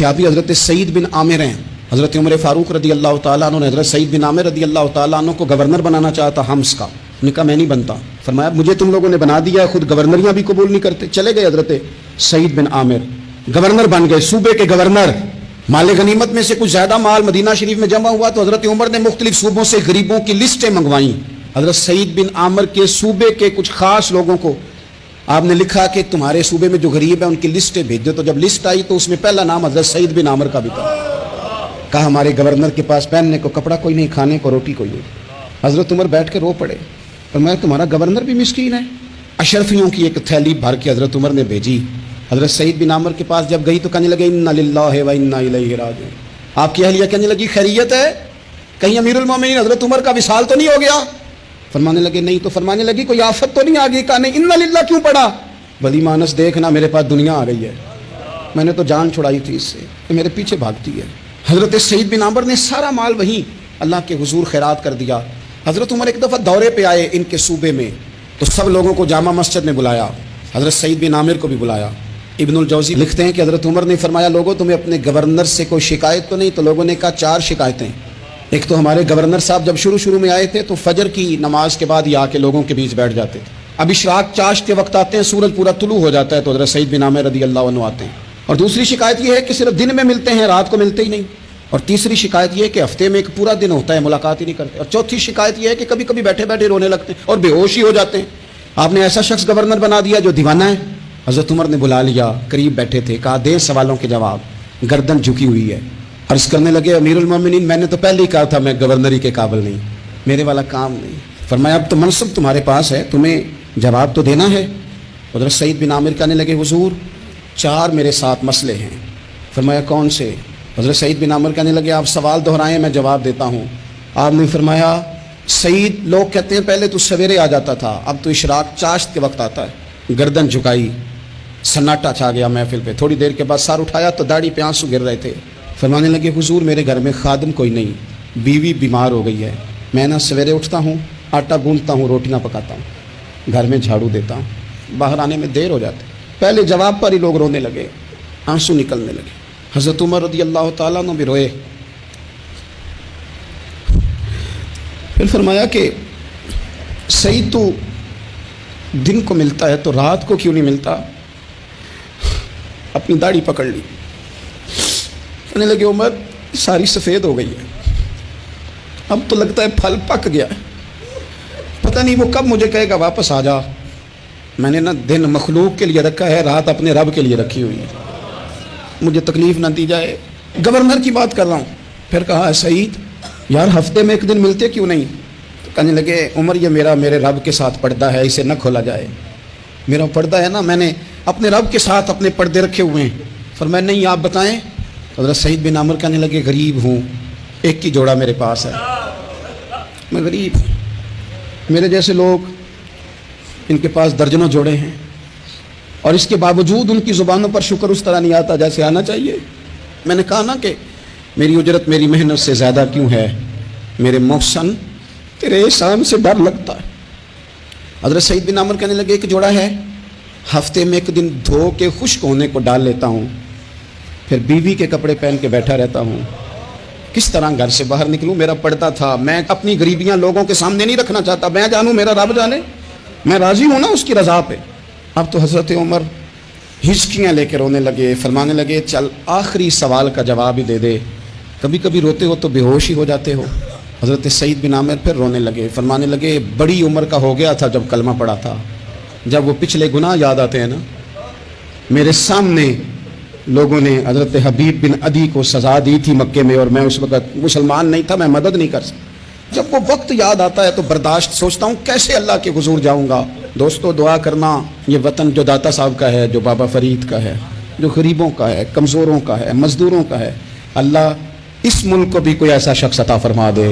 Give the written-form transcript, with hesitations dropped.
सहाबी हज़रत सईद बिन आमिर हैं। हज़रत उमर फ़ारूक रदी अल्लाह ताला अन्हु ने हज़रत सईद बिन आमिर रदी अल्लाह ताला अन्हु को गवर्नर बनाना चाहता हम्स का। उन्होंने कहा मैं नहीं बनता। फरमाया मुझे तुम लोगों ने बना दिया, खुद गवर्नरियाँ भी कबूल नहीं करते। चले गए हज़रत सईद बिन आमिर, गवर्नर बन गए, सूबे के गवर्नर। माल गनीमत में से कुछ ज़्यादा माल मदीना शरीफ में जमा हुआ तो हज़रत उमर ने मुख्तलिफ सूबों से गरीबों की लिस्टें मंगवाई। हज़रत सईद बिन आमिर के सूबे के कुछ खास लोगों को आपने लिखा कि तुम्हारे सूबे में जो गरीब है उनकी लिस्टें भेज दो। तो जब लिस्ट आई तो उसमें पहला नाम हज़रत सईद बिन आमिर का भी था। कहा हमारे गवर्नर के पास पहनने को कपड़ा कोई नहीं, खाने को रोटी कोई नहीं। हज़रत उमर बैठ के रो पड़े और मैं तुम्हारा गवर्नर भी मिस्कीन है। अशरफियों की एक थैली भर के हज़रत उमर ने भेजी। हज़रत सईद बिन आमिर के पास जब गई तो कहने लगे इन्ना लिल्लाहि व इन्ना इलैहि राजिऊन। आपकी अहलिया कहने लगी खैरियत है, कहीं अमीरुल मोमिनीन हज़रत उमर का विसाल तो नहीं हो गया? फरमाने लगे नहीं। तो फरमाने लगी कोई आफत तो नहीं आ गई? कहा नहीं। इन्ना लिल्लाह क्यों पड़ा? बली मानस देखना मेरे पास दुनिया आ गई है, मैंने तो जान छुड़ाई थी इससे, तो मेरे पीछे भागती है। हज़रत सईद बिन आमिर ने सारा माल वहीं अल्लाह के हुजूर खैरात कर दिया। हज़रत उमर एक दफ़ा दौरे पे आए इनके सूबे में तो सब लोगों को जामा मस्जिद में बुलाया, हज़रत सईद बिन आमिर को भी बुलाया। इब्नुल जौज़ी लिखते हैं कि हज़रत उमर ने फरमाया लोगों तुम्हें अपने गवर्नर से कोई शिकायत तो नहीं? तो लोगों ने कहा 4 शिकायतें। एक तो हमारे गवर्नर साहब जब शुरू में आए थे तो फजर की नमाज के बाद ही आके लोगों के बीच बैठ जाते थे। अब इशराक चाश के वक्त आते हैं, सूरज पूरा तुलू हो जाता है तो हज़रत सईद बिन आमिर रदी अल्लाह अन्हु आते हैं। और दूसरी शिकायत यह है कि सिर्फ दिन में मिलते हैं, रात को मिलते ही नहीं। और तीसरी शिकायत यह है कि हफ्ते में एक पूरा दिन होता है मुलाकात ही नहीं करते। और चौथी शिकायत यह है कि कभी कभी बैठे बैठे रोने लगते हैं और बेहोश ही हो जाते हैं। आपने ऐसा शख्स गवर्नर बना दिया जो दीवाना है। हज़रत उमर ने बुला लिया, करीब बैठे थे, कहा दें सवालों के जवाब। गर्दन झुकी हुई है, अर्ज़ करने लगे अमीरुल मोमिनीन मैंने तो पहले ही कहा था मैं गवर्नरी के काबिल नहीं, मेरे वाला काम नहीं। फरमाया अब तो मनसब तुम्हारे पास है, तुम्हें जवाब तो देना है। हज़रत सईद बिन आमिर कहने लगे हुजूर 4 मेरे साथ मसले हैं। फरमाया कौन से? हज़रत सईद बिन आमिर कहने लगे आप सवाल दोहराएं मैं जवाब देता हूँ। आपने फरमाया सईद लोग कहते हैं पहले तो सवेरे आ जाता था, अब तो इशराक चाश्त के वक्त आता है। गर्दन झुकाई, सन्नाटा छा गया महफिल पे। थोड़ी देर के बाद सर उठाया तो दाढ़ी पे आंसू गिर रहे थे। फरमाने लगे हुजूर मेरे घर में खादिम कोई नहीं, बीवी बीमार हो गई है, मैं ना सवेरे उठता हूँ, आटा गूंथता हूँ, रोटियाँ पकाता हूँ, घर में झाड़ू देता हूँ, बाहर आने में देर हो जाती। पहले जवाब पर ही लोग रोने लगे, आंसू निकलने लगे। हज़रत उमर रज़ी अल्लाह ताला अन्हु भी रोए। फिर फरमाया कि सईद तो दिन को मिलता है तो रात को क्यों नहीं मिलता? अपनी दाढ़ी पकड़ ली, कहने लगे उमर सारी सफ़ेद हो गई है, अब तो लगता है फल पक गया है, पता नहीं वो कब मुझे कहेगा वापस आ जा। मैंने ना दिन मखलूक के लिए रखा है, रात अपने रब के लिए रखी हुई है, मुझे तकलीफ़ ना दी जाए। गवर्नर की बात कर रहा हूँ। फिर कहा सईद यार हफ्ते में एक दिन मिलते क्यों नहीं? तो कहने लगे उमर ये मेरे रब के साथ पर्दा है, इसे न खोला जाए। मेरा पर्दा है ना, मैंने अपने रब के साथ अपने पर्दे रखे हुए हैं। फरमाया नहीं आप बताएं। हज़रत सईद बिन आमिर कहने लगे गरीब हूँ, एक ही जोड़ा मेरे पास है, मैं गरीब हूँ, मेरे जैसे लोग इनके पास दर्जनों जोड़े हैं और इसके बावजूद उनकी ज़ुबानों पर शुक्र उस तरह नहीं आता जैसे आना चाहिए। मैंने कहा ना कि मेरी उजरत मेरी मेहनत से ज़्यादा क्यों है, मेरे मोहसन तेरे एहसान से डर लगता है। हज़रत सईद बिन आमिर कहने लगे एक जोड़ा है, हफ्ते में एक दिन धो के खुश्क होने को डाल लेता हूँ, फिर बीवी के कपड़े पहन के बैठा रहता हूँ, किस तरह घर से बाहर निकलूँ? मेरा पर्दा था, मैं अपनी गरीबियाँ लोगों के सामने नहीं रखना चाहता, मैं जानूँ मेरा रब जाने, मैं राज़ी हूँ ना उसकी रज़ा पे। अब तो हज़रत उमर हिचकियाँ लेकर रोने लगे। फरमाने लगे चल आखिरी सवाल का जवाब ही दे दे, कभी कभी रोते हो तो बेहोश ही हो जाते हो। हज़रत सईद बिन आमिर फिर रोने लगे। फरमाने लगे बड़ी उम्र का हो गया था जब कलमा पड़ा था, जब वो पिछले गुनाह याद आते हैं ना, मेरे सामने लोगों ने हज़रत हबीब बिन अदी को सज़ा दी थी मक्के में और मैं उस वक़्त मुसलमान नहीं था, मैं मदद नहीं कर सकता। जब वो वक्त याद आता है तो बर्दाश्त सोचता हूँ कैसे अल्लाह के हुजूर जाऊँगा। दोस्तों दुआ करना, ये वतन जो दाता साहब का है, जो बाबा फरीद का है, जो गरीबों का है, कमज़ोरों का है, मज़दूरों का है, अल्लाह इस मुल्क को भी कोई ऐसा शख्स अता फरमा दे